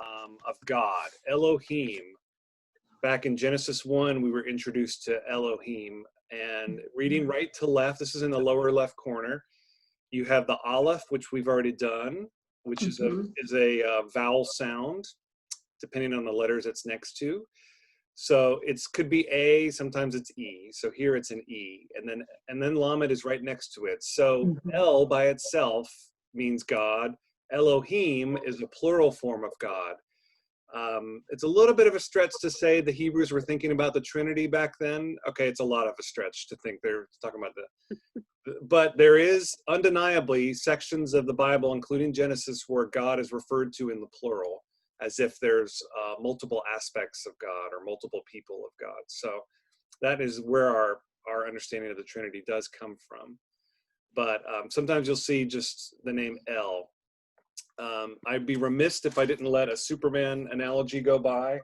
of God, Elohim. Back in Genesis 1, we were introduced to Elohim. And reading right to left, this is in the lower left corner, you have the Aleph, which we've already done, which is a vowel sound, depending on the letters it's next to. So it could be A, sometimes it's E. So here it's an E, and then Lamed is right next to it. So El by itself means God. Elohim is a plural form of God. It's a little bit of a stretch to say the Hebrews were thinking about the Trinity back then. Okay, it's a lot of a stretch to think they're talking about but there is undeniably sections of the Bible, including Genesis, where God is referred to in the plural, as if there's multiple aspects of God or multiple people of God. So that is where our understanding of the Trinity does come from. But sometimes you'll see just the name El. I'd be remiss if I didn't let a Superman analogy go by.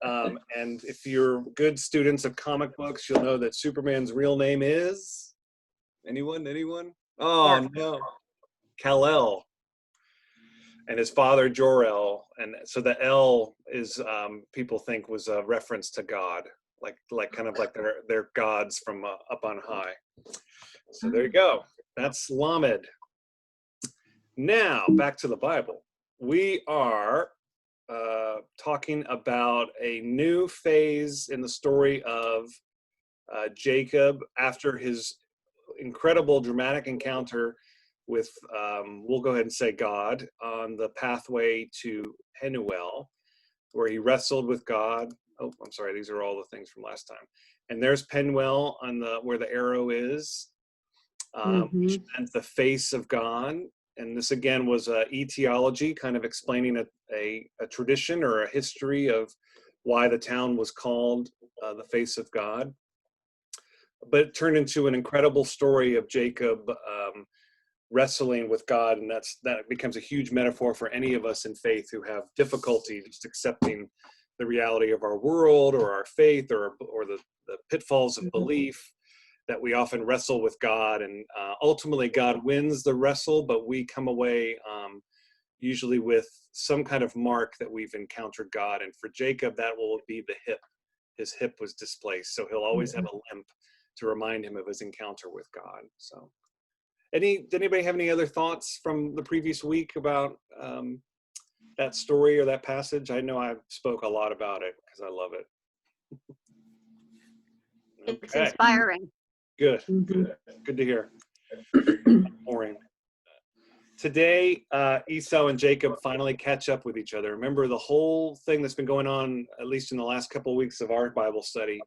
And if you're good students of comic books, you'll know that Superman's real name is... Anyone? Oh, no. Kal-El. And his father, Jor-El. And so the El is, people think, was a reference to God, like kind of like they're gods from up on high. So there you go. That's Lamed. Now, back to the Bible. We are talking about a new phase in the story of Jacob after his incredible dramatic encounter with, we'll go ahead and say God, on the pathway to Penuel, where he wrestled with God. Oh, I'm sorry, these are all the things from last time. And there's Penuel on where the arrow is, which meant the face of God. And this again was etiology, kind of explaining a tradition or a history of why the town was called the face of God. But it turned into an incredible story of Jacob wrestling with God, and that becomes a huge metaphor for any of us in faith who have difficulty just accepting the reality of our world or our faith or the pitfalls of belief, that we often wrestle with God, and ultimately God wins the wrestle, but we come away usually with some kind of mark that we've encountered God. And for Jacob, that will be the hip. His hip was displaced, so he'll always have a limp to remind him of his encounter with God. So, did anybody have any other thoughts from the previous week about that story or that passage? I know I spoke a lot about it because I love it. It's inspiring. Good to hear. Boring. Today, Esau and Jacob finally catch up with each other. Remember, the whole thing that's been going on, at least in the last couple of weeks of our Bible study,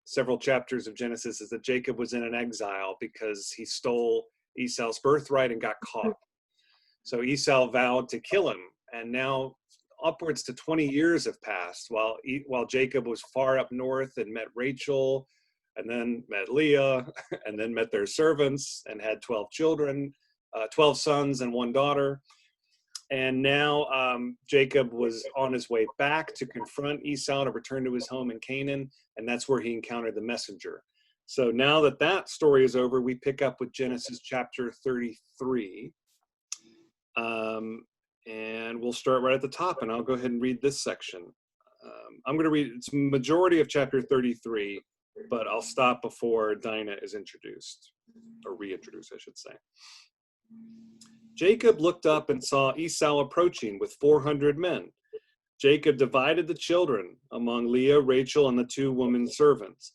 several chapters of Genesis, is that Jacob was in an exile because he stole Esau's birthright and got caught. So Esau vowed to kill him, and now upwards to 20 years have passed while Jacob was far up north and met Rachel, and then met Leah, and then met their servants and had 12 children, 12 sons and one daughter. And now Jacob was on his way back to confront Esau to return to his home in Canaan, and that's where he encountered the messenger. So now that story is over, we pick up with Genesis chapter 33. And we'll start right at the top, and I'll go ahead and read this section. I'm going to read, it's majority of chapter 33, but I'll stop before Dinah is introduced, or reintroduced, I should say. Jacob looked up and saw Esau approaching with 400 men. Jacob divided the children among Leah, Rachel, and the 2 women servants.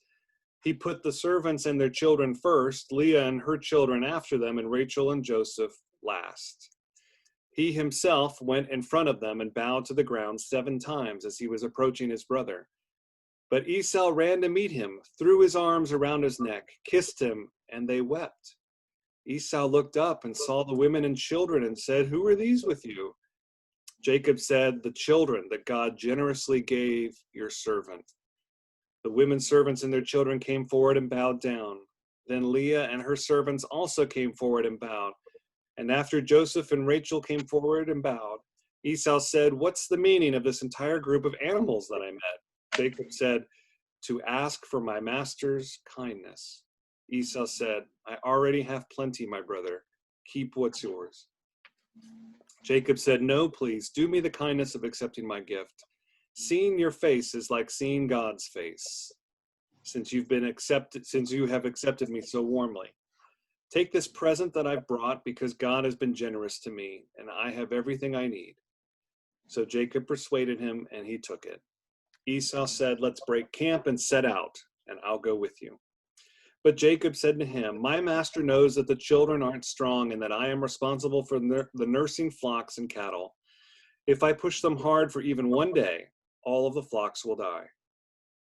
He put the servants and their children first, Leah and her children after them, and Rachel and Joseph last. He himself went in front of them and bowed to the ground 7 times as he was approaching his brother. But Esau ran to meet him, threw his arms around his neck, kissed him, and they wept. Esau looked up and saw the women and children and said, "Who are these with you?" Jacob said, "The children that God generously gave your servant." The women servants and their children came forward and bowed down. Then Leah and her servants also came forward and bowed. And after Joseph and Rachel came forward and bowed, Esau said, "What's the meaning of this entire group of animals that I met?" Jacob said, "To ask for my master's kindness." Esau said, "I already have plenty, my brother. Keep what's yours." Jacob said, "No, please, do me the kindness of accepting my gift. Seeing your face is like seeing God's face, since you have accepted me so warmly. Take this present that I've brought, because God has been generous to me, and I have everything I need." So Jacob persuaded him, and he took it. Esau said, "Let's break camp and set out, and I'll go with you." But Jacob said to him, "My master knows that the children aren't strong and that I am responsible for the nursing flocks and cattle. If I push them hard for even one day, all of the flocks will die.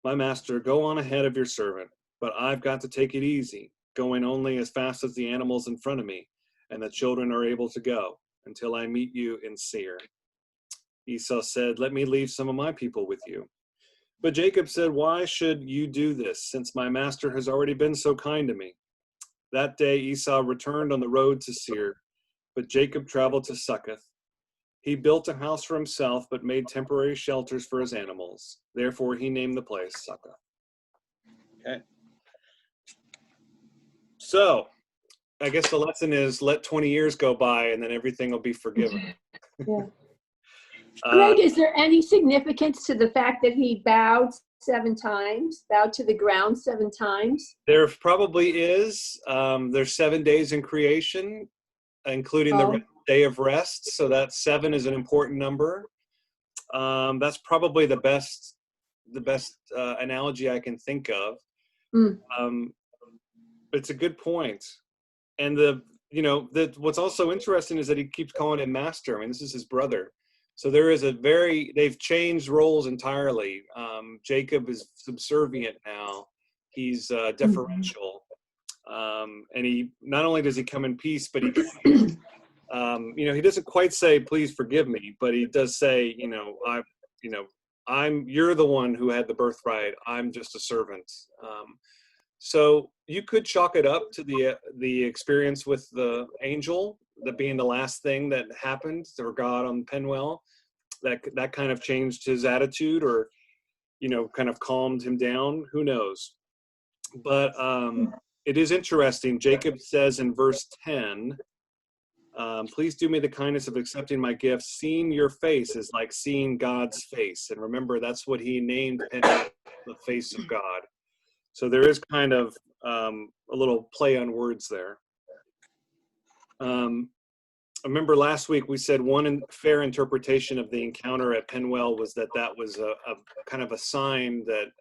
My master, go on ahead of your servant, but I've got to take it easy, going only as fast as the animals in front of me and the children are able to go, until I meet you in Seir." Esau said, "Let me leave some of my people with you." But Jacob said, "Why should you do this, since my master has already been so kind to me?" That day Esau returned on the road to Seir, but Jacob traveled to Succoth. He built a house for himself, but made temporary shelters for his animals. Therefore he named the place Succoth. Okay. So I guess the lesson is, let 20 years go by and then everything will be forgiven. Yeah. Greg, is there any significance to the fact that he bowed to the ground 7 times? There probably is. There's 7 days in creation, including the day of rest. So that 7 is an important number. That's probably the best analogy I can think of. It's a good point. And what's also interesting is that he keeps calling him master. I mean, this is his brother. So they've changed roles entirely. Jacob is subservient now. He's deferential. And he, not only does he come in peace, but he he doesn't quite say, "Please forgive me," but he does say, you're the one who had the birthright. I'm just a servant. So you could chalk it up to the experience with the angel, that being the last thing that happened, or God on Penuel, that kind of changed his attitude, or kind of calmed him down. Who knows? But it is interesting. Jacob says in verse 10, "Please do me the kindness of accepting my gift. Seeing your face is like seeing God's face." And remember, that's what he named Penuel, the face of God. So there is kind of a little play on words there. I remember last week we said one fair interpretation of the encounter at Penuel was that was a kind of a sign that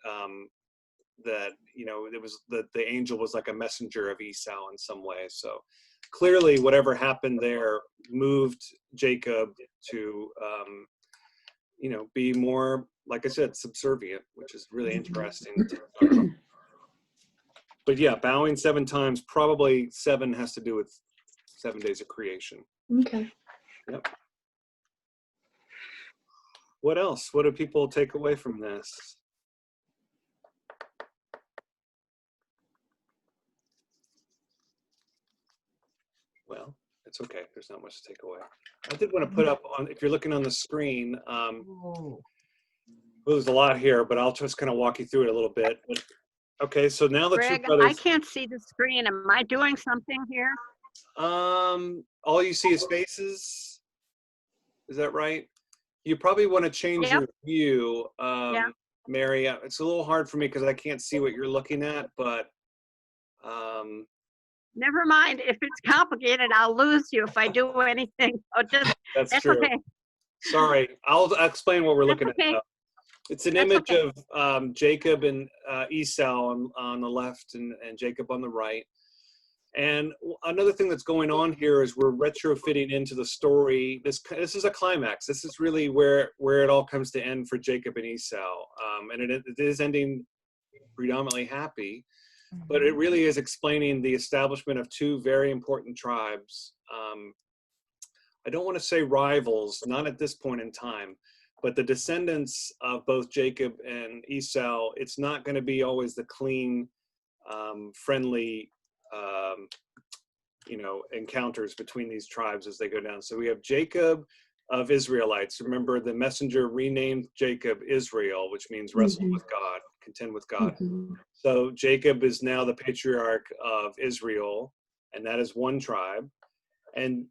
it was that the angel was like a messenger of Esau in some way. So clearly, whatever happened there moved Jacob to be more, like I said, subservient, which is really interesting. But yeah, bowing 7 times, probably 7 has to do with 7 days of creation. Okay. Yep. What else? What do people take away from this? Well, it's okay. There's not much to take away. I did want to put up if you're looking on the screen, there's a lot here, but I'll just kind of walk you through it a little bit. Okay, so now the Greg, two brothers. I can't see the screen. Am I doing something here? All you see is faces. Is that right? You probably want to change your view, Mary. It's a little hard for me because I can't see what you're looking at, but never mind. If it's complicated, I'll lose you if I do anything. That's true. Okay. Sorry, I'll explain what we're looking at now. It's an image of Jacob and Esau on the left and Jacob on the right. And another thing that's going on here is we're retrofitting into the story. This is a climax. This is really where it all comes to end for Jacob and Esau. And it is ending predominantly happy, but it really is explaining the establishment of 2 very important tribes. I don't want to say rivals, not at this point in time, but the descendants of both Jacob and Esau. It's not going to be always the clean, friendly, encounters between these tribes as they go down. So we have Jacob of Israelites. Remember, the messenger renamed Jacob Israel, which means wrestle with God, contend with God. So Jacob is now the patriarch of Israel, and that is one tribe. And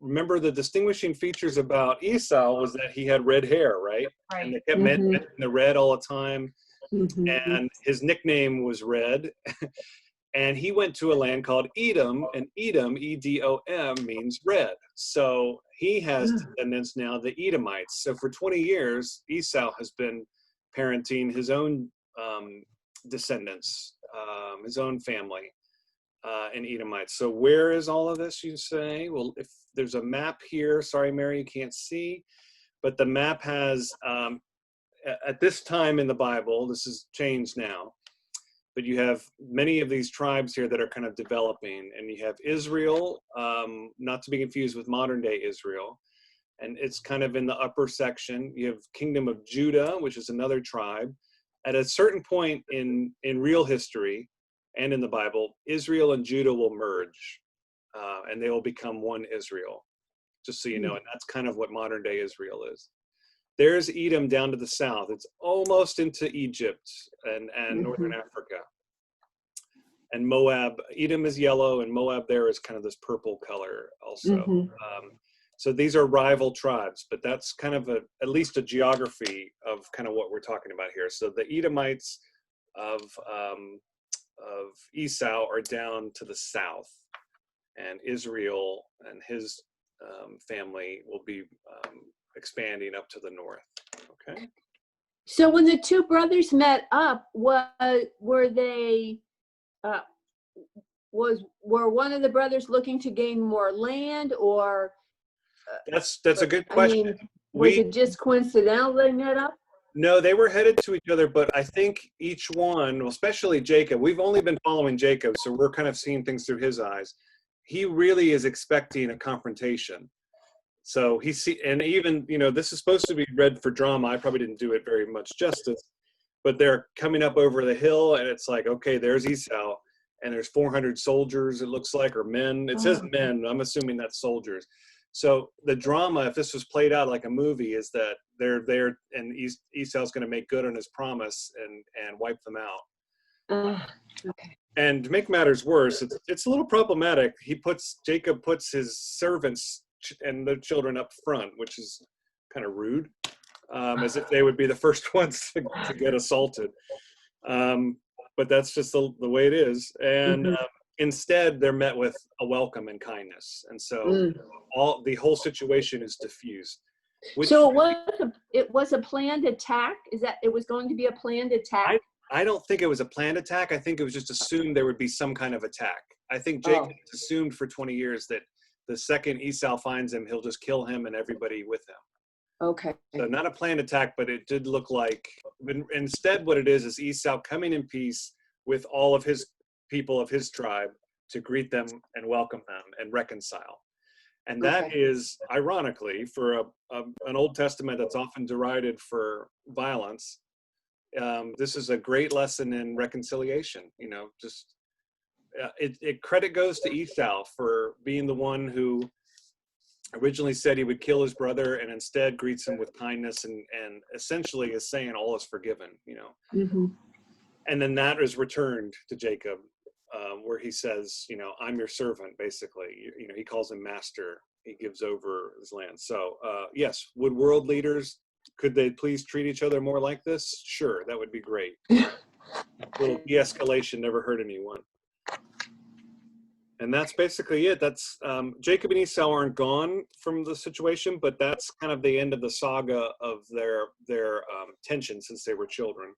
remember, the distinguishing features about Esau was that he had red hair, right? And they kept mentioning the red all the time. And his nickname was Red. And he went to a land called Edom, and Edom, E-D-O-M, means red. So he has descendants now, the Edomites. So for 20 years, Esau has been parenting his own descendants, his own family in Edomites. So where is all of this, you say? Well, if there's a map here, sorry, Mary, you can't see, but the map has, at this time in the Bible, this has changed now, but you have many of these tribes here that are kind of developing, and you have Israel, not to be confused with modern day Israel, and it's kind of in the upper section. You have Kingdom of Judah, which is another tribe. At a certain point in real history and in the Bible, Israel and Judah will merge, and they will become one Israel, just so you know, and that's kind of what modern day Israel is. There's Edom down to the south. It's almost into Egypt and northern Africa. And Moab, Edom is yellow, and Moab there is kind of this purple color also. So these are rival tribes, but that's kind of at least a geography of kind of what we're talking about here. So the Edomites of Esau are down to the south, and Israel and his family will be expanding up to the north. Okay. So when the two brothers met up, were they were one of the brothers looking to gain more land, or that's a good question. I mean, was it just coincidental they met up? No, they were headed to each other, but I think each one, especially Jacob, we've only been following Jacob, so we're kind of seeing things through his eyes. He really is expecting a confrontation. So and even, this is supposed to be read for drama. I probably didn't do it very much justice, but they're coming up over the hill, and it's like, okay, there's Esau, and there's 400 soldiers, it looks like, or men. It says men. I'm assuming that's soldiers. So the drama, if this was played out like a movie, is that they're there, and Esau's going to make good on his promise and wipe them out. Okay. And to make matters worse, it's a little problematic. Jacob puts his servants and the children up front, which is kind of rude, as if they would be the first ones to get assaulted. But that's just the way it is. And instead, they're met with a welcome and kindness. And so the whole situation is diffused. So it was a planned attack? Is that it was going to be a planned attack? I don't think it was a planned attack. I think it was just assumed there would be some kind of attack. I think Jacob assumed for 20 years that the second Esau finds him, he'll just kill him and everybody with him. Okay. So not a planned attack, but it did look like, instead what it is Esau coming in peace with all of his people of his tribe to greet them and welcome them and reconcile. And that is, ironically, for an Old Testament that's often derided for violence, this is a great lesson in reconciliation. Credit goes to Esau for being the one who originally said he would kill his brother, and instead greets him with kindness and essentially is saying all is forgiven. And then that is returned to Jacob, where he says, I'm your servant, basically. He calls him master. He gives over his land. So yes, would world leaders, could they please treat each other more like this? Sure, that would be great. A little de-escalation never hurt anyone. And that's basically it. That's Jacob and Esau aren't gone from the situation, but that's kind of the end of the saga of their tension since they were children.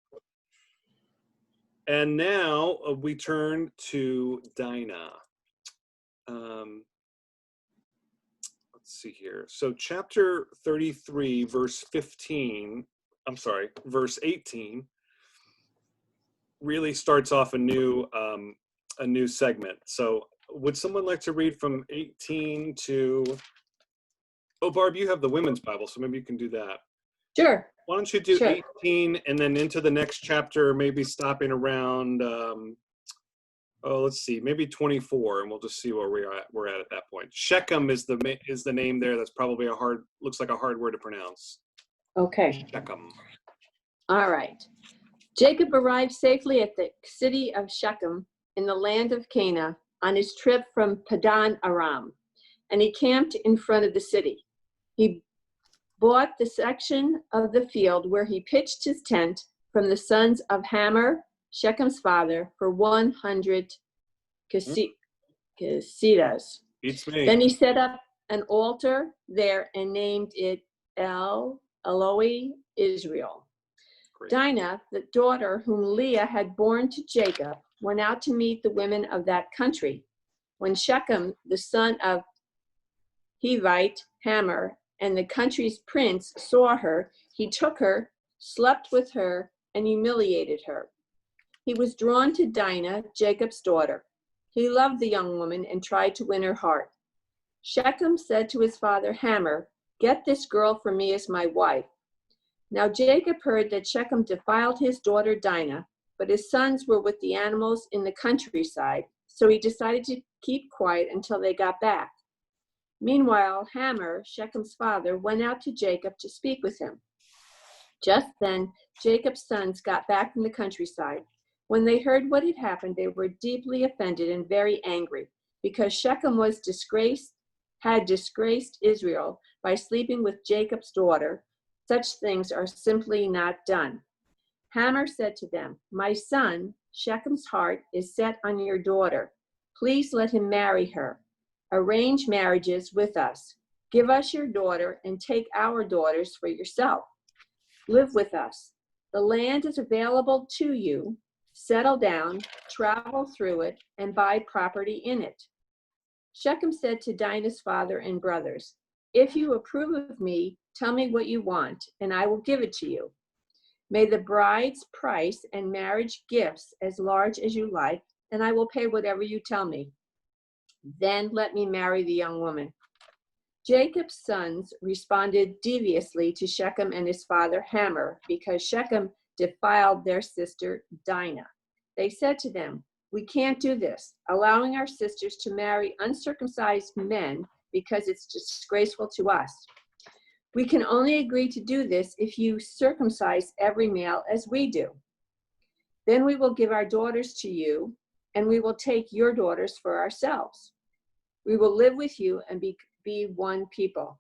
And now we turn to Dinah. Let's see here. So chapter 33, verse 18 really starts off a new segment. So would someone like to read from 18 to, Barb, you have the Women's Bible, so maybe you can do that. Sure. Why don't you do 18 and then into the next chapter, maybe stopping around, let's see, maybe 24, and we'll just see where we're at that point. Shechem is the name there. That's probably looks like a hard word to pronounce. Okay. Shechem. All right. Jacob arrived safely at the city of Shechem in the land of Canaan on his trip from Padan Aram. and he camped in front of the city. He bought the section of the field where he pitched his tent from the sons of Hamor, Shechem's father, for 100 kesidas. Beats me. Then he set up an altar there and named it Eloi Israel. Great. Dinah, the daughter whom Leah had borne to Jacob, went out to meet the women of that country. When Shechem, the son of Hivite Hamor, and the country's prince saw her, he took her, slept with her, and humiliated her. He was drawn to Dinah, Jacob's daughter. He loved the young woman and tried to win her heart. Shechem said to his father Hamor, "Get this girl for me as my wife." Now Jacob heard that Shechem defiled his daughter Dinah, but his sons were with the animals in the countryside, so he decided to keep quiet until they got back. Meanwhile, Hamor, Shechem's father, went out to Jacob to speak with him. Just then, Jacob's sons got back from the countryside. When they heard what had happened, they were deeply offended and very angry, because Shechem had disgraced Israel by sleeping with Jacob's daughter. Such things are simply not done. Hamor said to them, "My son, Shechem's heart is set on your daughter. Please let him marry her. Arrange marriages with us. Give us your daughter and take our daughters for yourself. Live with us. The land is available to you. Settle down, travel through it, and buy property in it." Shechem said to Dinah's father and brothers, "If you approve of me, tell me what you want, and I will give it to you. May the bride's price and marriage gifts as large as you like, and I will pay whatever you tell me. Then let me marry the young woman." Jacob's sons responded deviously to Shechem and his father Hamor, because Shechem defiled their sister Dinah. They said to them, "We can't do this, allowing our sisters to marry uncircumcised men, because it's disgraceful to us. We can only agree to do this if you circumcise every male as we do. Then we will give our daughters to you, and we will take your daughters for ourselves. We will live with you and be one people.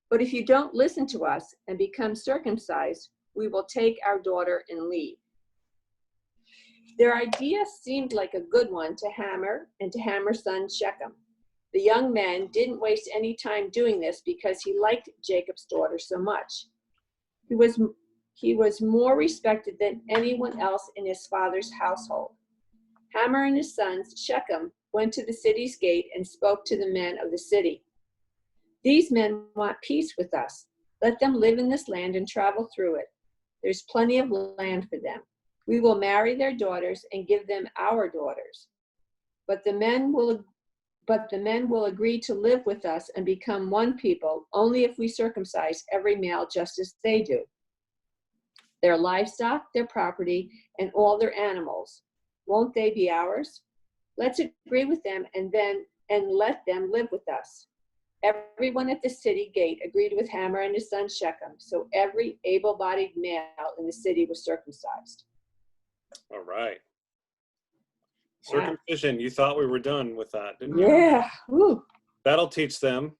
But if you don't listen to us and become circumcised, we will take our daughter and leave." Their idea seemed like a good one to Hamor and to Hamor's son Shechem. The young man didn't waste any time doing this because he liked Jacob's daughter so much. He was more respected than anyone else in his father's household. Hamor and his sons, Shechem, went to the city's gate and spoke to the men of the city. "These men want peace with us. Let them live in this land and travel through it. There's plenty of land for them. We will marry their daughters and give them our daughters. But the men will agree to live with us and become one people only if we circumcise every male just as they do. Their livestock, their property, and all their animals, won't they be ours? Let's agree with them and let them live with us." Everyone at the city gate agreed with Hamor and his son Shechem, so every able-bodied male in the city was circumcised. All right. Circumcision. You thought we were done with that, didn't you? Yeah. Woo. That'll teach them.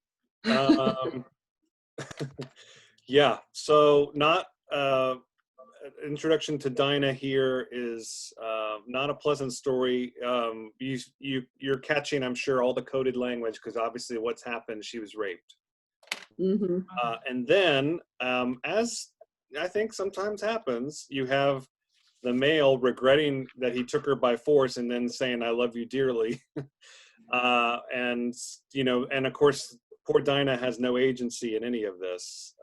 Yeah. So not introduction to Dinah here is not a pleasant story. You're catching, I'm sure, all the coded language, because obviously what's happened, she was raped. Mm-hmm. And then, as I think sometimes happens, you have the male regretting that he took her by force and then saying, "I love you dearly." And of course, poor Dinah has no agency in any of this.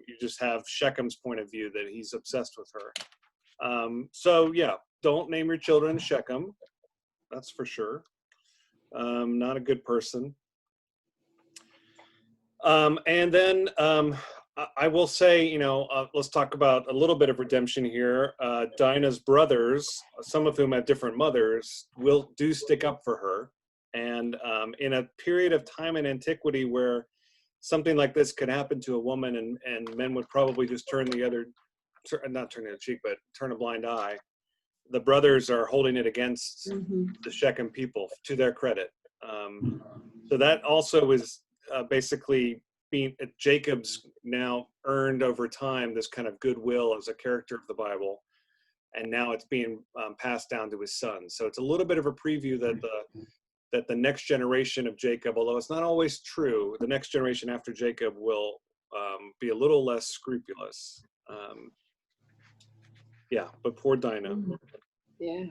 You just have Shechem's point of view that he's obsessed with her. So yeah, don't name your children Shechem. That's for sure. Not a good person. And then I will say, let's talk about a little bit of redemption here. Dinah's brothers, some of whom have different mothers, do stick up for her. And in a period of time in antiquity where something like this could happen to a woman and men would probably just not turn the other cheek, but turn a blind eye, the brothers are holding it against the Shechem people, to their credit. So that also is basically Jacob's now earned over time this kind of goodwill as a character of the Bible, and now it's being passed down to his son. So it's a little bit of a preview that the next generation of Jacob, although it's not always true, the next generation after Jacob will be a little less scrupulous. Yeah, but poor Dinah. Yeah.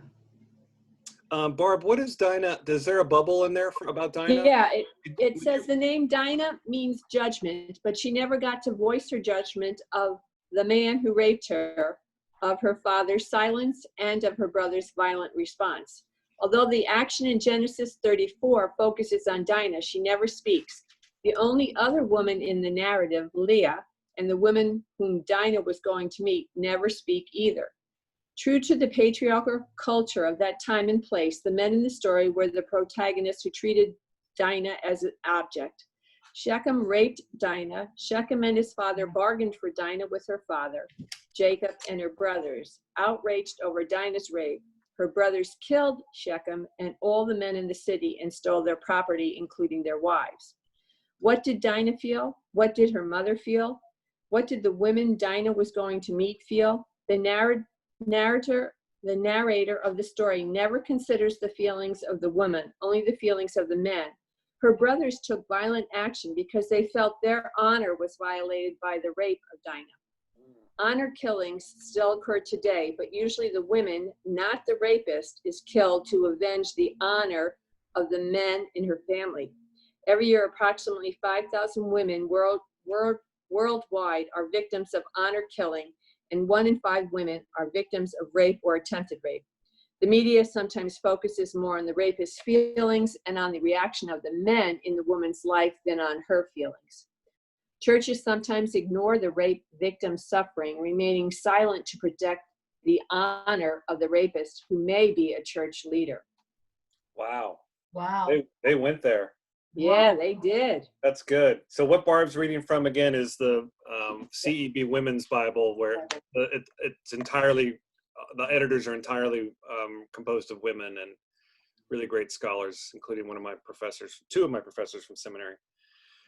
Barb, what is Dinah? Is there a bubble in there about Dinah? Yeah, it says the name Dinah means judgment, but she never got to voice her judgment of the man who raped her, of her father's silence, and of her brother's violent response. Although the action in Genesis 34 focuses on Dinah, she never speaks. The only other woman in the narrative, Leah, and the women whom Dinah was going to meet never speak either. True to the patriarchal culture of that time and place, the men in the story were the protagonists who treated Dinah as an object. Shechem raped Dinah. Shechem and his father bargained for Dinah with her father, Jacob, and her brothers. Outraged over Dinah's rape, her brothers killed Shechem and all the men in the city and stole their property, including their wives. What did Dinah feel? What did her mother feel? What did the women Dinah was going to meet feel? The narrator of the story never considers the feelings of the woman, only the feelings of the men. Her brothers took violent action because they felt their honor was violated by the rape of Dinah. Honor killings still occur today, but usually the women, not the rapist, is killed to avenge the honor of the men in her family. Every year, approximately 5,000 women worldwide are victims of honor killing, and 1 in 5 women are victims of rape or attempted rape. The media sometimes focuses more on the rapist's feelings and on the reaction of the men in the woman's life than on her feelings. Churches sometimes ignore the rape victim's suffering, remaining silent to protect the honor of the rapist, who may be a church leader. Wow. Wow. They went there. Yeah, they did. That's good. So what Barb's reading from again is the CEB Women's Bible, where it's entirely, the editors are entirely composed of women and really great scholars, including two of my professors from seminary.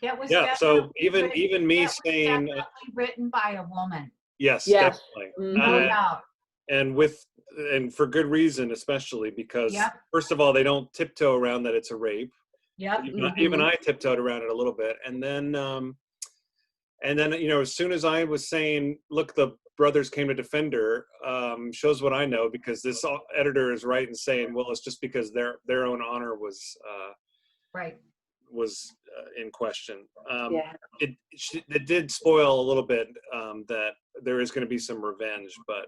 That was So definitely even me that was saying definitely written by a woman. yes, Yes. definitely, No doubt. and for good reason, especially because Yep. first of all, they don't tiptoe around that it's a rape. Yep. Even I tiptoed around it a little bit, and then as soon as I was saying, look, the brothers came to defend her, shows what I know, because this editor is right in saying, well, it's just because their own honor was Right. in question. Yeah. It did spoil a little bit that there is going to be some revenge, but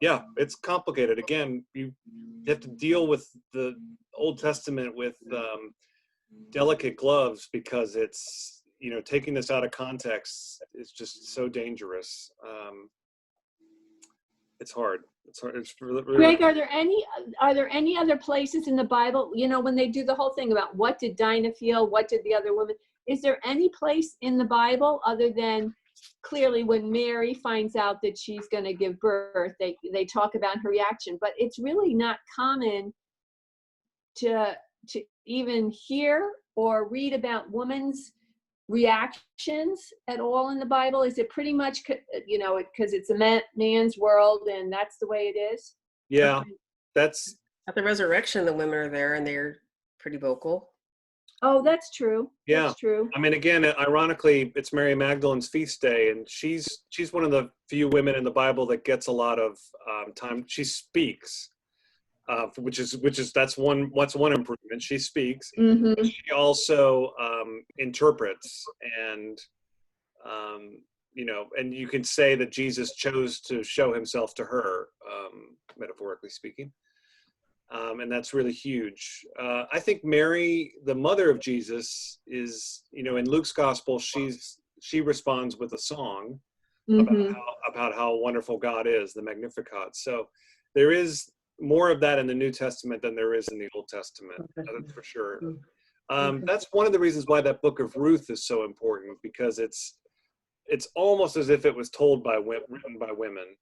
yeah, it's complicated. Again, you have to deal with the Old Testament with delicate gloves, because it's, taking this out of context is just so dangerous. It's hard. It's hard. It's really, Greg, are there any other places in the Bible, when they do the whole thing about what did Dinah feel, what did the other woman, is there any place in the Bible other than clearly when Mary finds out that she's going to give birth, they talk about her reaction, but it's really not common to even hear or read about women's reactions at all in the Bible? Is it pretty much, because it's a man's world and that's the way it is? yeah, that's At the resurrection, the women are there and they're pretty vocal. Oh, that's true. Yeah. That's true. I mean, again, ironically, it's Mary Magdalene's feast day, and she's one of the few women in the Bible that gets a lot of time. She speaks, that's one improvement. She speaks. Mm-hmm. But she also interprets, and and you can say that Jesus chose to show himself to her, metaphorically speaking. And that's really huge. I think Mary, the mother of Jesus, is, in Luke's gospel, she responds with a song about how wonderful God is, the Magnificat. So there is more of that in the New Testament than there is in the Old Testament, that's for sure. That's one of the reasons why that book of Ruth is so important, because it's almost as if it was written by women.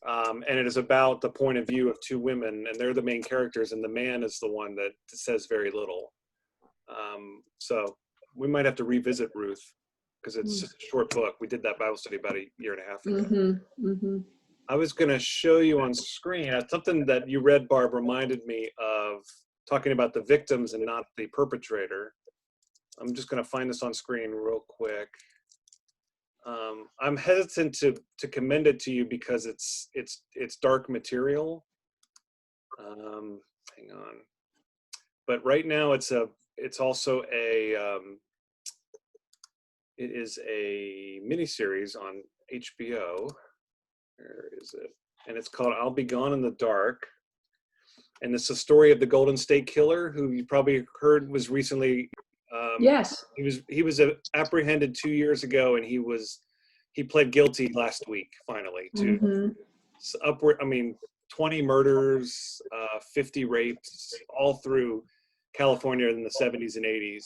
And it is about the point of view of two women, and they're the main characters, and the man is the one that says very little. So we might have to revisit Ruth because it's just a short book. We did that Bible study about a year and a half ago. I was going to show you on screen something that you read, Barb, reminded me of talking about the victims and not the perpetrator. I'm just going to find this on screen real quick. I'm hesitant to commend it to you because it's dark material. Hang on. But right now it's also a it is a miniseries on HBO. Where is it? And it's called I'll Be Gone in the Dark. And it's the story of the Golden State Killer, who you probably heard was recently. Yes. He was apprehended 2 years ago, and he pled guilty last week finally to upward. I mean, 20 murders, 50 rapes, all through California in the 70s and 80s.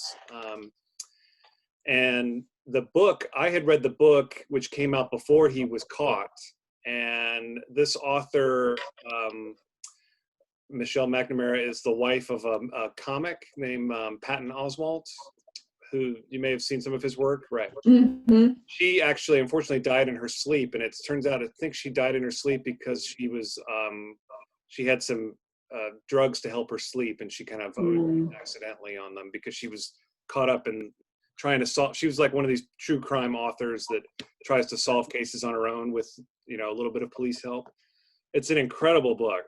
And the book, I had read the book, which came out before he was caught. And this author, Michelle McNamara, is the wife of a comic named Patton Oswalt, who you may have seen some of his work, right? She actually, unfortunately, died in her sleep, and it turns out, I think she died in her sleep because she had some drugs to help her sleep, and she kind of accidentally on them because she was caught up in trying to solve. She was like one of these true crime authors that tries to solve cases on her own with, a little bit of police help. It's an incredible book,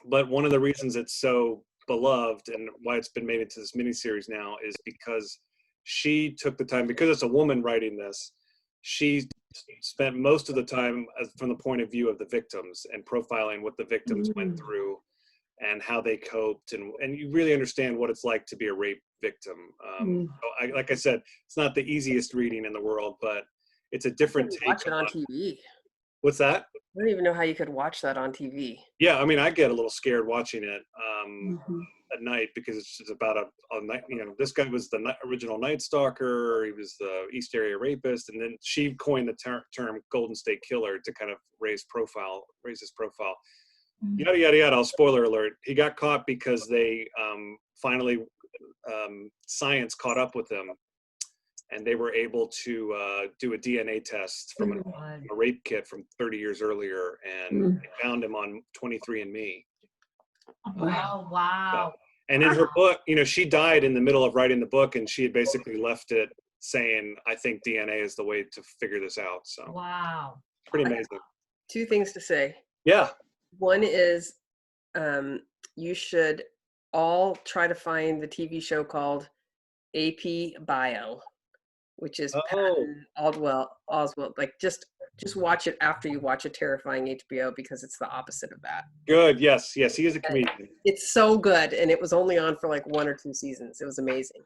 but one of the reasons it's so beloved and why it's been made into this miniseries now is because she took the time, because it's a woman writing this, she spent most of the time from the point of view of the victims and profiling what the victims went through and how they coped, and you really understand what it's like to be a rape victim. Like I said, it's not the easiest reading in the world, but it's a different take. Watch it on TV. What's that? I don't even know how you could watch that on TV. Yeah, I mean, I get a little scared watching it at night because it's just about a night. This guy was the original Night Stalker. He was the East Area rapist, and then she coined the term Golden State Killer to kind of raise his profile. Yada yada yada. Spoiler alert: he got caught because they finally science caught up with him, and they were able to do a DNA test from a rape kit from 30 years earlier, and they found him on 23andMe. Oh, wow. And in her book, she died in the middle of writing the book, and she had basically left it saying, "I think DNA is the way to figure this out." So Wow. pretty amazing. Two things to say. Yeah. One is you should all try to find the TV show called AP Bio, which is Patton Oswalt. Like just watch it after you watch a terrifying HBO, because it's the opposite of that. Good. Yes. He is a comedian. It's so good, and it was only on for like 1 or 2 seasons. It was amazing.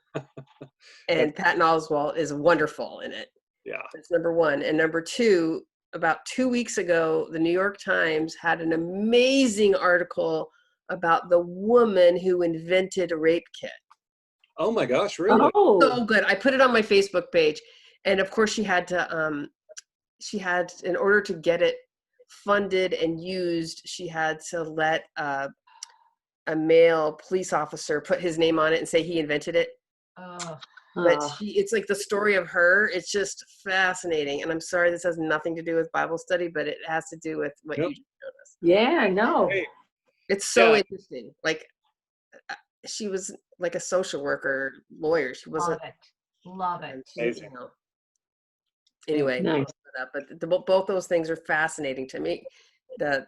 And Patton Oswalt is wonderful in it. Yeah. That's number one. And number two, about 2 weeks ago, the New York Times had an amazing article about the woman who invented a rape kit. Oh my gosh, really? Oh, So good. I put it on my Facebook page. And of course she had to, in order to get it funded and used, she had to let a male police officer put his name on it and say he invented it. But it's like the story of her. It's just fascinating. And I'm sorry, this has nothing to do with Bible study, but it has to do with what you just showed us. yeah, no. Hey. It's so interesting. Like she was like a social worker, lawyer. She wasn't. Love it. Amazing. Anyway, Nice. but both those things are fascinating to me. The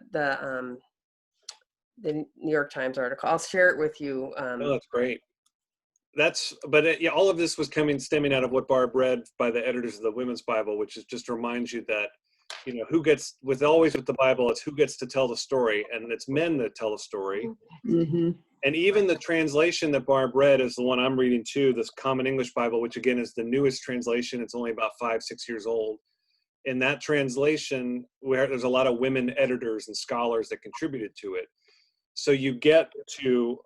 New York Times article. I'll share it with you. Oh, that's great. All of this was stemming out of what Barb read by the editors of the Women's Bible, which is just reminds you that, who gets with the Bible, it's who gets to tell the story, and it's men that tell the story. And even the translation that Barb read is the one I'm reading too, this Common English Bible, which again is the newest translation. It's only about 5-6 years old. In that translation, where there's a lot of women editors and scholars that contributed to it. So you get to,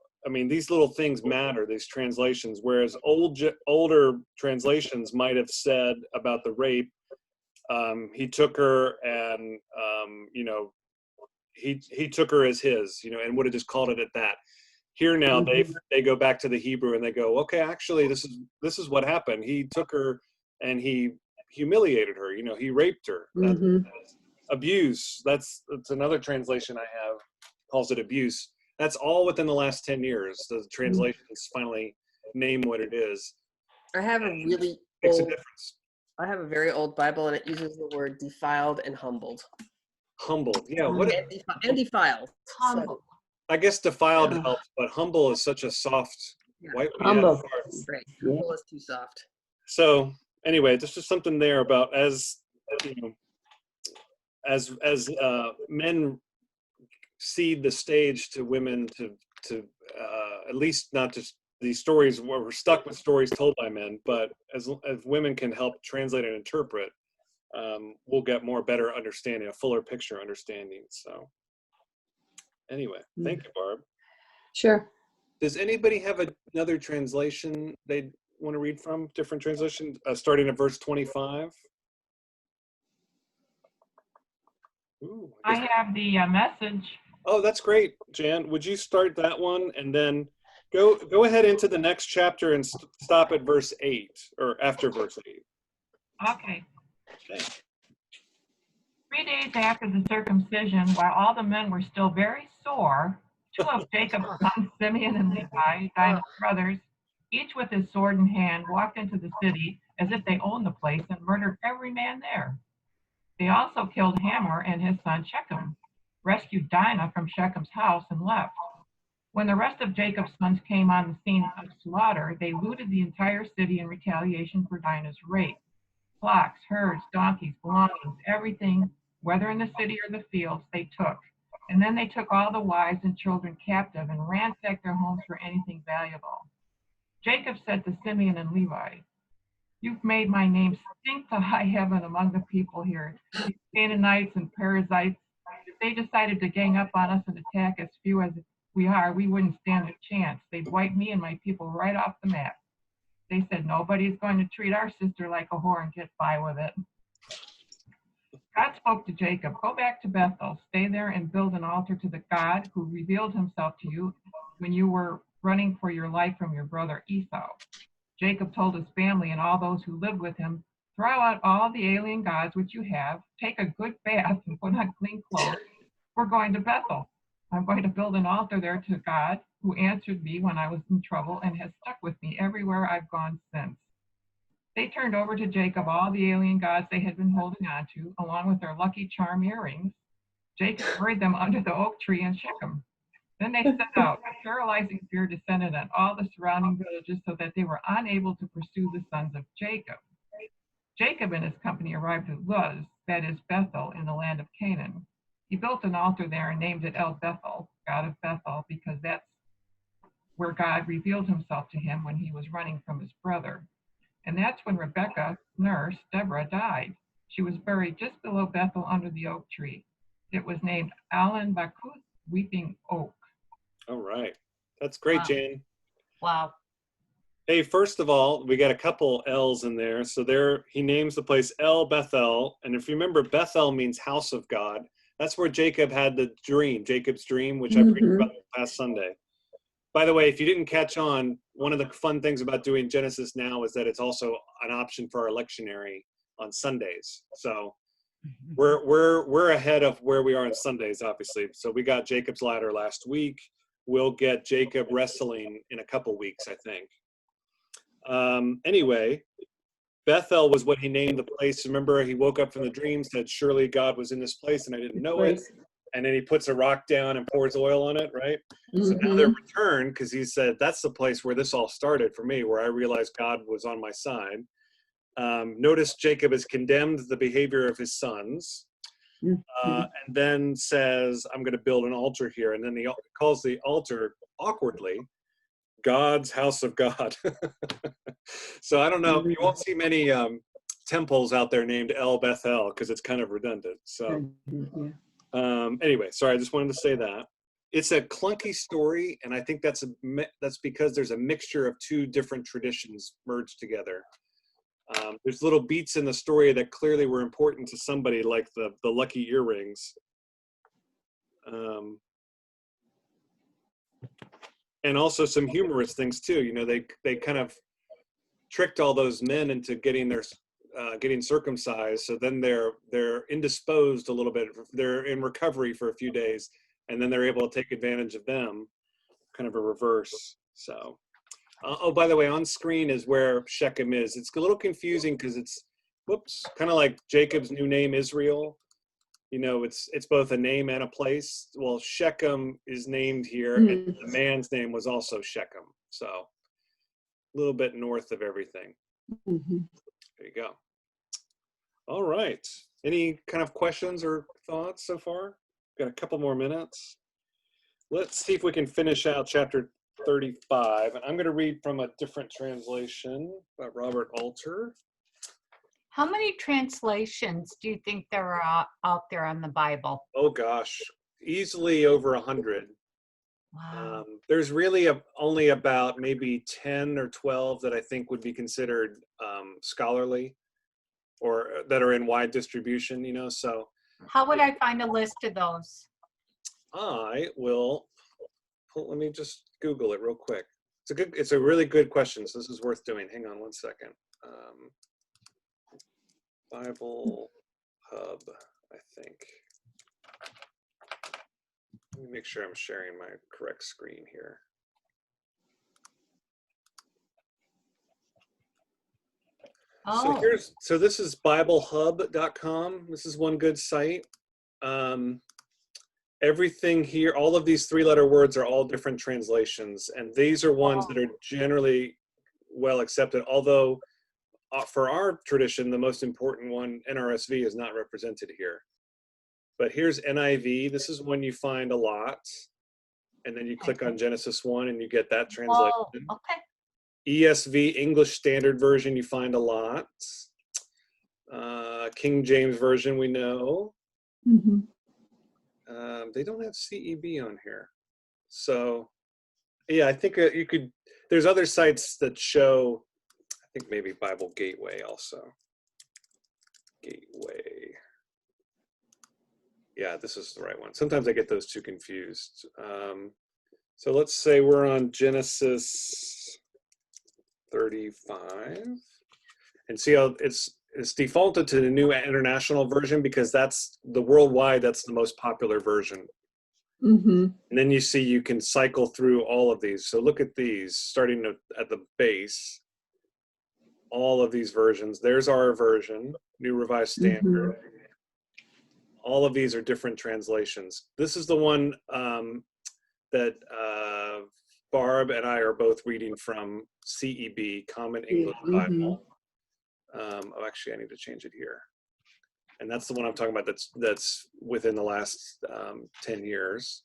these little things matter, these translations, whereas older translations might have said about the rape, he took her and, he took her as his, and would have just called it at that. Here now they go back to the Hebrew and they go, okay, actually this is what happened. He took her and he humiliated her. You know, he raped her. That's abuse. That's another translation I have calls it abuse. That's all within the last 10 years. The translations finally name what it is. I have a really Makes a old, difference. I have a very old Bible, and it uses the word defiled and humbled. Humbled, yeah. And defiled. Humble. I guess defiled helps, but humble is such a soft. Yeah. White, Humble. Right. Humble is too soft. So anyway, there's just something there about as men cede the stage to women to at least not just these stories where we're stuck with stories told by men, but as women can help translate and interpret, we'll get better understanding, a fuller picture understanding. So anyway, thank you, Barb. Sure. Does anybody have another translation they want to read from? Different translation, starting at verse 25? Ooh, I have the message. Oh, that's great, Jan. Would you start that one and then go ahead into the next chapter and stop at verse 8 or after verse 8? Okay. 3 days after the circumcision, while all the men were still very sore, 2 of Jacob's sons, Simeon and Levi, Dinah's brothers, each with his sword in hand, walked into the city as if they owned the place and murdered every man there. They also killed Hamor and his son Shechem, rescued Dinah from Shechem's house, and left. When the rest of Jacob's sons came on the scene of slaughter, they looted the entire city in retaliation for Dinah's rape. Flocks, herds, donkeys, belongings, everything, whether in the city or the fields, they took. And then they took all the wives and children captive and ransacked their homes for anything valuable. Jacob said to Simeon and Levi, "You've made my name stink to high heaven among the people here. These Canaanites and Perizzites, if they decided to gang up on us and attack as few as we are, we wouldn't stand a chance. They'd wipe me and my people right off the map." They said, "Nobody's going to treat our sister like a whore and get by with it." God spoke to Jacob, "Go back to Bethel, stay there and build an altar to the God who revealed himself to you when you were running for your life from your brother Esau." Jacob told his family and all those who lived with him, "Throw out all the alien gods which you have, take a good bath and put on clean clothes. We're going to Bethel. I'm going to build an altar there to God who answered me when I was in trouble and has stuck with me everywhere I've gone since." They turned over to Jacob all the alien gods they had been holding on to, along with their lucky charm earrings. Jacob buried them under the oak tree in Shechem. Then they set out. A paralyzing fear descended on all the surrounding villages so that they were unable to pursue the sons of Jacob. Jacob and his company arrived at Luz, that is Bethel, in the land of Canaan. He built an altar there and named it El Bethel, God of Bethel, because that's where God revealed himself to him when he was running from his brother. And that's when Rebekah's nurse, Deborah, died. She was buried just below Bethel under the oak tree. It was named Allen Bakuth, Weeping Oak. All right. That's great, Wow. Jane. Wow. Hey, first of all, we got a couple L's in there. So there, he names the place El Bethel. And if you remember, Bethel means house of God. That's where Jacob had the dream, Jacob's dream, which I preached about last Sunday. By the way, if you didn't catch on, one of the fun things about doing Genesis now is that it's also an option for our lectionary on Sundays. So we're ahead of where we are on Sundays, obviously. So we got Jacob's ladder last week. We'll get Jacob wrestling in a couple weeks, I think. Anyway, Bethel was what he named the place. Remember, he woke up from the dream, said, "Surely God was in this place, and I didn't know it." And then he puts a rock down and pours oil on it, right? So now they're returned because he said, "That's the place where this all started for me, where I realized God was on my side." Notice Jacob has condemned the behavior of his sons, and then says, "I'm going to build an altar here." And then he calls the altar, awkwardly, God's house of God. So I don't know. You won't see many temples out there named El Bethel because it's kind of redundant. So anyway, sorry, I just wanted to say that. It's a clunky story, and I think that's because there's a mixture of two different traditions merged together. There's little beats in the story that clearly were important to somebody, like the lucky earrings. And also some humorous things too. You know, they kind of tricked all those men into getting getting circumcised. So then they're indisposed a little bit. They're in recovery for a few days, and then they're able to take advantage of them. Kind of a reverse. So, oh, by the way, on screen is where Shechem is. It's a little confusing because it's, whoops, kind of like Jacob's new name, Israel. You know, it's both a name and a place. Well, Shechem is named here, and the man's name was also Shechem. So, a little bit north of everything. Mhm. There you go. All right. Any kind of questions or thoughts so far? Got a couple more minutes. Let's see if we can finish out chapter 35. And I'm going to read from a different translation by Robert Alter. How many translations do you think there are out there on the Bible? Oh gosh, easily over 100. Wow. There's really only about maybe 10 or 12 that I think would be considered scholarly or that are in wide distribution, you know, so. How would I find a list of those? I will, let me just Google it real quick. It's a really good question, so this is worth doing. Hang on one second. Bible Hub, I think. Let me make sure I'm sharing my correct screen here. Oh, So this is BibleHub.com. This is one good site. Everything here, all of these 3-letter words are all different translations, and these are ones that are generally well accepted, although for our tradition, the most important one, NRSV, is not represented here. But here's NIV. This is one you find a lot. And then you click on Genesis 1 and you get that translation. oh, okay. ESV, English Standard Version, you find a lot. King James Version, we know. Mhm. They don't have CEB on here. So, yeah, I think you could, there's other sites that show, I think maybe Bible Gateway also. Gateway. Yeah, this is the right one. Sometimes I get those two confused. So let's say we're on Genesis 35. And see how it's defaulted to the New International Version because that's the worldwide, that's the most popular version. Mhm. And then you see you can cycle through all of these. So look at these, starting at the base. All of these versions. There's our version, New Revised Standard. All of these are different translations. This is the one that Barb and I are both reading from CEB, Common English Bible. Oh, actually, I need to change it here. And that's the one I'm talking about that's within the last 10 years.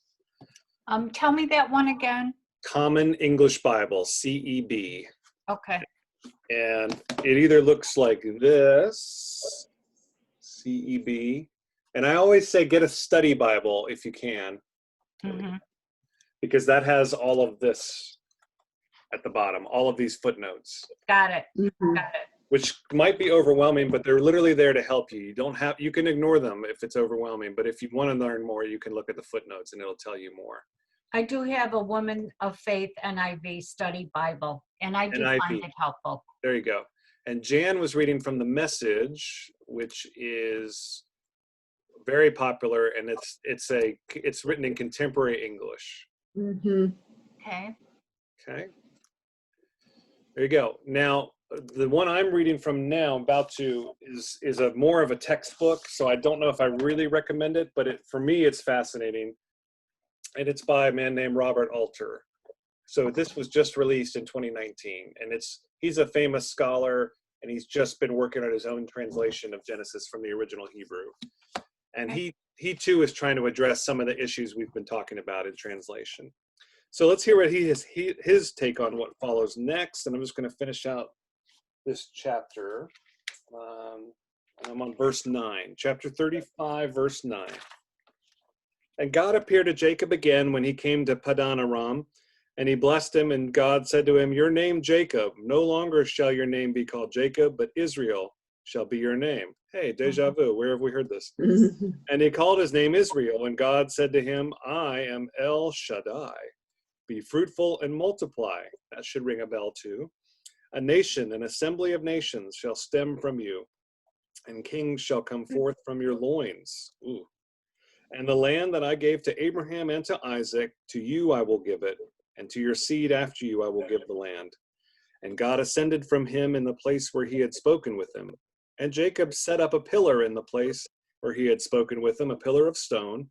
Tell me that one again. Common English Bible, CEB. Okay. And it either looks like this, CEB. And I always say get a study Bible if you can, because that has all of this at the bottom, all of these footnotes. Got it. Mhm. Got it. Which might be overwhelming, but they're literally there to help you. You can ignore them if it's overwhelming, but if you want to learn more, you can look at the footnotes and it'll tell you more. I do have a Woman of Faith NIV study Bible, and I do NIV. find it helpful. There you go. And Jan was reading from the Message, which is very popular, and it's written in contemporary English. Mhm. Okay. Okay. There you go. Now, the one I'm reading from now, is a more of a textbook, so I don't know if I really recommend it, but for me, it's fascinating. And it's by a man named Robert Alter. So this was just released in 2019, and he's a famous scholar, and he's just been working on his own translation of Genesis from the original Hebrew. And he too is trying to address some of the issues we've been talking about in translation. So let's hear what his take on what follows next, and I'm just going to finish out this chapter. And I'm on verse 9, chapter 35, verse 9. And God appeared to Jacob again when he came to Padan Aram, and he blessed him, and God said to him, "Your name Jacob, no longer shall your name be called Jacob, but Israel shall be your name." Hey, deja vu, where have we heard this? And he called his name Israel, and God said to him, "I am El Shaddai. Be fruitful and multiply. That should ring a bell too. A nation, an assembly of nations shall stem from you, and kings shall come forth from your loins. Ooh. And the land that I gave to Abraham and to Isaac, to you I will give it, and to your seed after you I will give the land. And God ascended from him in the place where he had spoken with him. And Jacob set up a pillar in the place where he had spoken with him, a pillar of stone,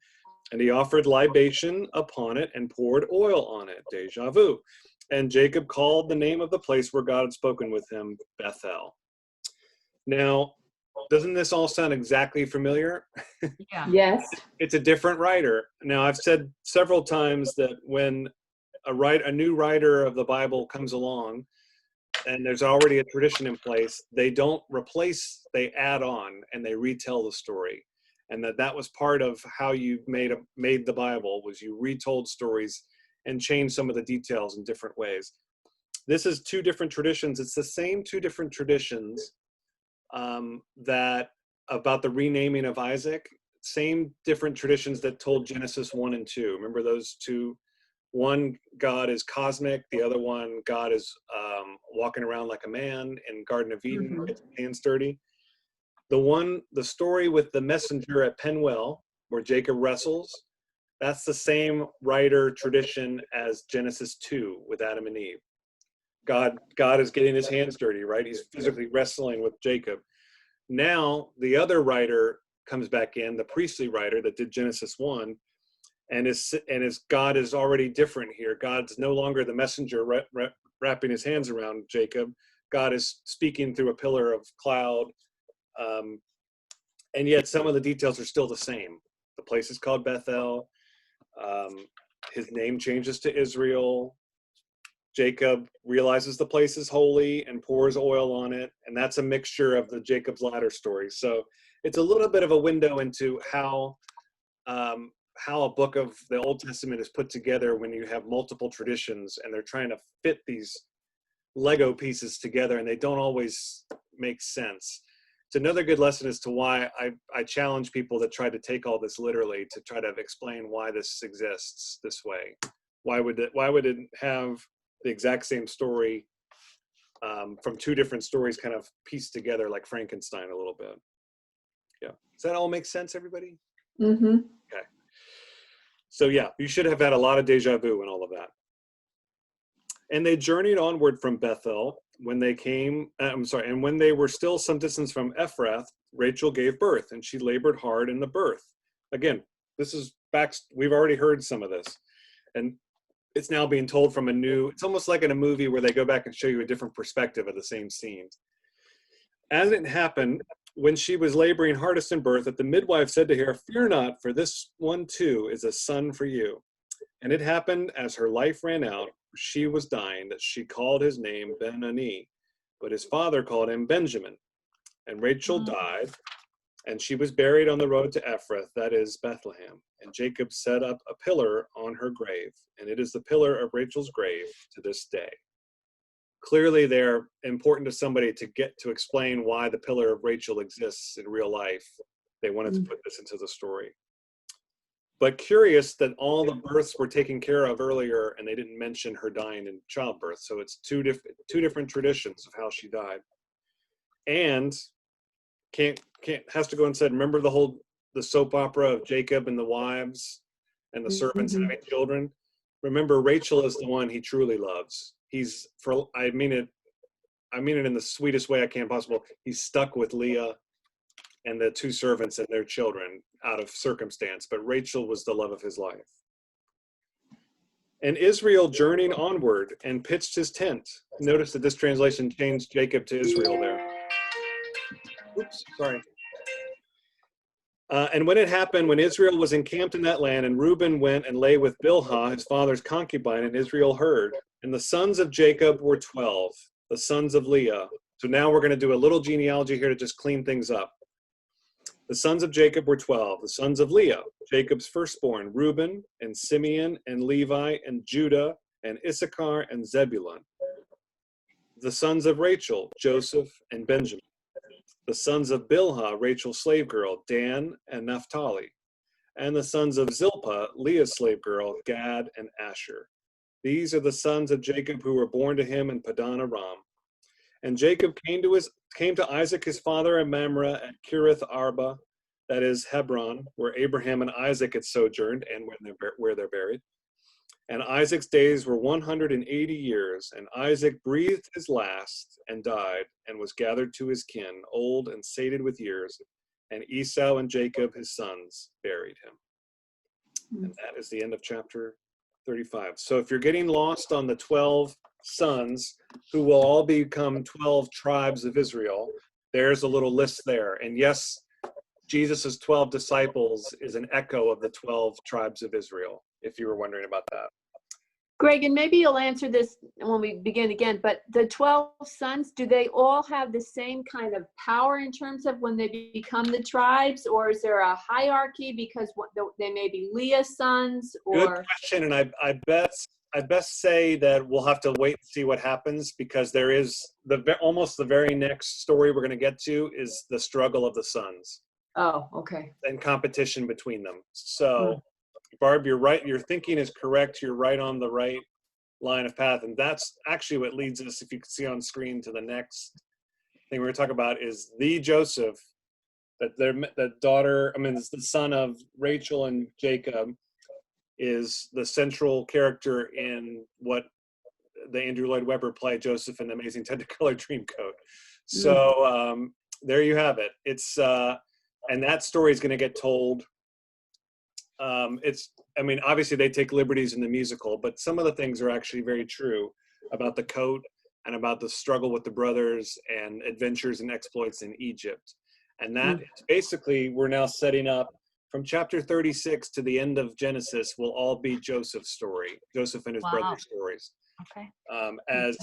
and he offered libation upon it and poured oil on it. Deja vu. And Jacob called the name of the place where God had spoken with him, Bethel. Now, doesn't this all sound exactly familiar? Yeah. Yes. It's a different writer. Now, I've said several times that when a new writer of the Bible comes along and there's already a tradition in place, they don't replace, they add on and they retell the story. And that was part of how you made the Bible, was you retold stories and changed some of the details in different ways. This is two different traditions. It's the same two different traditions that about the renaming of Isaac, same different traditions that told Genesis 1 and 2. Remember those two? One, God is cosmic. The other one, God is walking around like a man in Garden of Eden, Mhm. gets his hands dirty. The story with the messenger at Penuel, where Jacob wrestles, that's the same writer tradition as Genesis 2 with Adam and Eve. God is getting his hands dirty, right? He's physically wrestling with Jacob. Now, the other writer comes back in, the priestly writer that did Genesis 1, and his God is already different here. God's no longer the messenger wrapping his hands around Jacob. God is speaking through a pillar of cloud, and yet some of the details are still the same. The place is called Bethel. His name changes to Israel. Jacob realizes the place is holy and pours oil on it, and that's a mixture of the Jacob's ladder story. So it's a little bit of a window into how a book of the Old Testament is put together when you have multiple traditions and they're trying to fit these Lego pieces together and they don't always make sense. It's another good lesson as to why I challenge people that try to take all this literally, to try to explain why this exists this way. Why would it have the exact same story from two different stories kind of pieced together like Frankenstein a little bit? Yeah. Does that all make sense, everybody? Mm-hmm. Okay. So yeah, you should have had a lot of deja vu and all of that. And they journeyed onward from Bethel when they came, and when they were still some distance from Ephrath, Rachel gave birth, and she labored hard in the birth. Again, this is back, we've already heard some of this. And it's now being told from it's almost like in a movie where they go back and show you a different perspective of the same scene. As it happened, when she was laboring hardest in birth, that the midwife said to her, "Fear not, for this one too is a son for you." And it happened as her life ran out, she was dying, that she called his name Ben-Ani, but his father called him Benjamin. And Rachel died, and she was buried on the road to Ephrath, that is Bethlehem. And Jacob set up a pillar on her grave, and it is the pillar of Rachel's grave to this day. Clearly, they're important to somebody to get to explain why the pillar of Rachel exists in real life. They wanted to put this into the story. But curious that all the births were taken care of earlier, and they didn't mention her dying in childbirth. So it's two different traditions of how she died. And has to go and said, remember the soap opera of Jacob and the wives and the servants having children? Remember, Rachel is the one he truly loves. I mean it in the sweetest way I can possible. He's stuck with Leah and the two servants and their children out of circumstance, but Rachel was the love of his life. And Israel journeying onward and pitched his tent. Notice that this translation changed Jacob to Israel there. Oops, sorry. And when it happened, when Israel was encamped in that land, and Reuben went and lay with Bilhah, his father's concubine, and Israel heard. And the sons of Jacob were 12, the sons of Leah. So now we're going to do a little genealogy here to just clean things up. The sons of Jacob were 12, the sons of Leah, Jacob's firstborn, Reuben and Simeon and Levi and Judah and Issachar and Zebulun. The sons of Rachel, Joseph and Benjamin. The sons of Bilhah, Rachel's slave girl, Dan and Naphtali. And the sons of Zilpah, Leah's slave girl, Gad and Asher. These are the sons of Jacob who were born to him in Padan Aram. And Jacob came to Isaac his father in Mamre at Kirith Arba, that is Hebron, where Abraham and Isaac had sojourned and where they're buried. And Isaac's days were 180 years, and Isaac breathed his last and died, and was gathered to his kin, old and sated with years. And Esau and Jacob, his sons, buried him. And that is the end of chapter 35. So if you're getting lost on the 12 sons, who will all become 12 tribes of Israel, there's a little list there. And yes, Jesus's 12 disciples is an echo of the 12 tribes of Israel, if you were wondering about that. Greg, and maybe you'll answer this when we begin again, but the 12 sons, do they all have the same kind of power in terms of when they become the tribes, or is there a hierarchy because they may be Leah's sons? Or Good question, and I best say that we'll have to wait and see what happens, because there is almost the very next story we're going to get to is the struggle of the sons. Oh, okay. And competition between them. So, Barb, you're right. Your thinking is correct. You're right on the right line of path. And that's actually what leads us, if you can see on screen, to the next thing we're going to talk about is the Joseph, the son of Rachel and Jacob, is the central character in what the Andrew Lloyd Webber play, Joseph and the Amazing Technicolor Dreamcoat. So there you have it. It's and that story is going to get told. Obviously they take liberties in the musical, but some of the things are actually very true about the coat and about the struggle with the brothers and adventures and exploits in Egypt. And that is basically, we're now setting up from chapter 36 to the end of Genesis will all be Joseph's story, Joseph and his brother's stories. Okay. As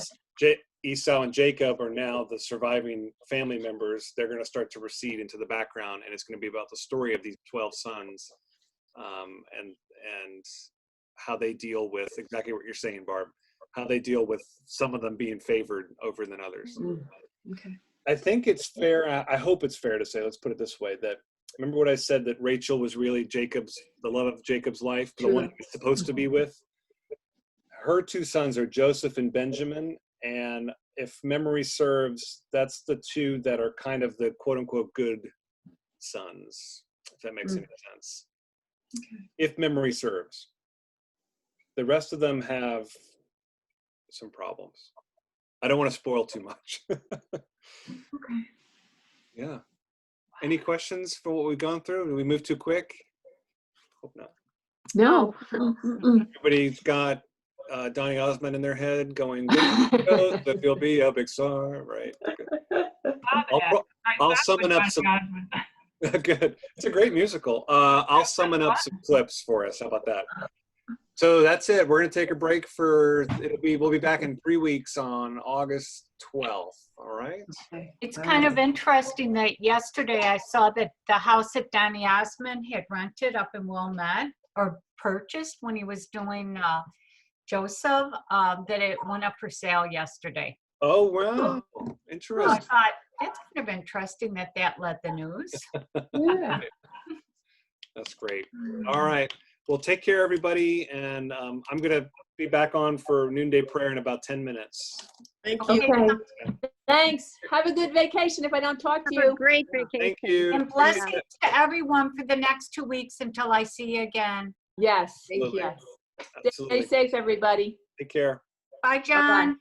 Esau and Jacob are now the surviving family members, they're going to start to recede into the background, and it's going to be about the story of these 12 sons, and how they deal with exactly what you're saying, Barb, how they deal with some of them being favored over than others. Okay. I think it's fair, I hope it's fair to say, let's put it this way, that remember what I said, that Rachel was really the love of Jacob's life, the one he's supposed to be with? Her two sons are Joseph and Benjamin, and if memory serves, that's the two that are kind of the quote-unquote good sons, if that makes any sense. Okay. If memory serves. The rest of them have some problems. I don't want to spoil too much. Okay. Yeah. Any questions for what we've gone through? Did we move too quick? Hope not. No. Everybody's got Donny Osmond in their head going, if you'll be a big star, right? I'll summon up some. Good. It's a great musical. I'll summon up some clips for us. How about that? So that's it. We're going to take a break we'll be back in 3 weeks on August 12th. All right. It's kind of interesting that yesterday I saw that the house that Donny Osmond had rented up in Wilmette, or purchased when he was doing Joseph, that it went up for sale yesterday. Oh, wow. Interesting. So I thought, it's kind of interesting that led the news. Yeah. That's great. All right. Well, take care, everybody. And I'm going to be back on for noonday prayer in about 10 minutes. Thank you. Okay. Thanks. Have a good vacation if I don't talk to Have you. a great vacation. Thank you. And blessings to everyone for the next 2 weeks until I see you again. Yes. Absolutely. Yes. Absolutely. Stay safe, everybody. Take care. Bye, John. Bye-bye.